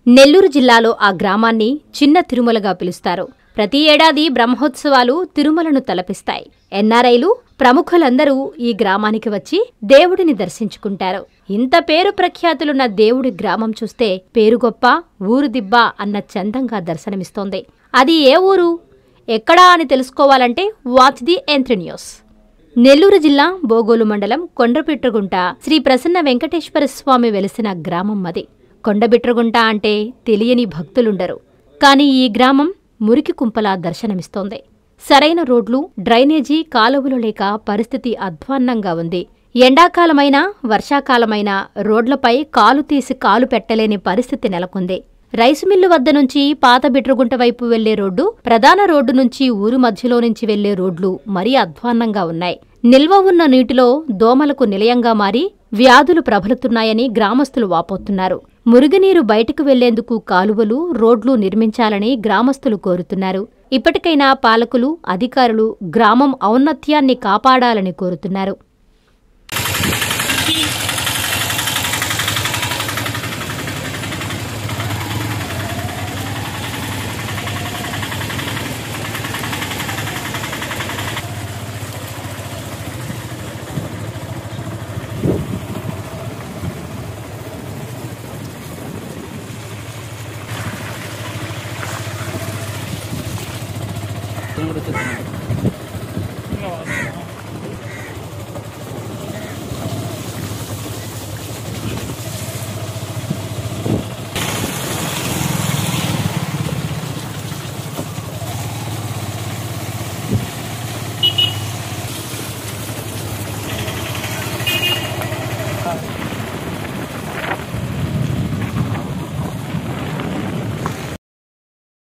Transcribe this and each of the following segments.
నెల్లూరు జిల్లాలో ఆ గ్రామాన్ని చిన్న తిరుమలగా పిలుస్తారు. ప్రతి ఏడాది బ్రహ్మోత్సవాలు తిరుమలను తలపిస్తాయి. ఎన్ఆర్ఐలు, ప్రముఖులందరూ ఈ గ్రామానికి వచ్చి దేవుడిని దర్శించుకుంటారు. ఇంత పేరు ప్రఖ్యాతులున్న దేవుడి గ్రామం చూస్తే పేరు గొప్ప, ఊరు దిబ్బ అన్న చందంగా దర్శనమిస్తోంది. అది ఏ ఊరు, ఎక్కడా అని తెలుసుకోవాలంటే watch the entry news. Nellore జిల్లా బోగోలు మండలం కొండబిట్రగుంట శ్రీ ప్రసన్న వెంకటేశ్వర స్వామి వెలిసిన గ్రామం అది. కొండబిట్రగుంట అంటే తెలియని భక్తులుండరు. కాని ఈ గ్రామం మురికి కుంపలా దర్శనమిస్తోంది. సరైన రోడ్లు, డ్రైనేజీ, కాలువలు లేక పరిస్థితి అధ్వాన్నంగా ఉంది. ఎండాకాలమైనా వర్షాకాలమైనా రోడ్లపై కాలు తీసి కాలు పెట్టలేని పరిస్థితి నెలకొంది. రైసు మిల్లు వద్ద నుంచి పాత బిట్రగుంట వైపు వెళ్లే రోడ్డు, ప్రధాన రోడ్డు నుంచి ఊరు మధ్యలో నుంచి వెళ్లే రోడ్లు మరీ అధ్వాన్నంగా ఉన్నాయి. నిల్వ ఉన్న నీటిలో దోమలకు నిలయంగా మారి వ్యాధులు ప్రబలుతున్నాయని గ్రామస్తులు వాపోతున్నారు. మురుగునీరు బయటకు వెళ్లేందుకు కాలువలు, రోడ్లు నిర్మించాలని గ్రామస్తులు కోరుతున్నారు. ఇప్పటికైనా పాలకులు, అధికారులు గ్రామం ఔన్నత్యాన్ని కాపాడాలని కోరుతున్నారు.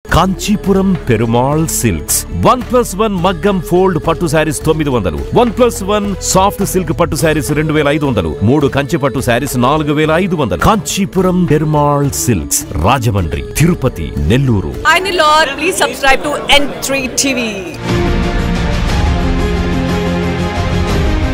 కాంచీపురం పెరుమాళ్ సిల్క్స్ 1+1 మగ్గం ఫోల్డ్ పట్టు శారీస్ 900, 1+1 సాఫ్ట్ సిల్క్ పట్టు శారీస్ 2500, 3 కంచి పట్టు saris 4500. Kanchipuram Perumal silks, Rajahmundry, Tirupati, Nellore. Hi Nellore, please subscribe to N3 TV.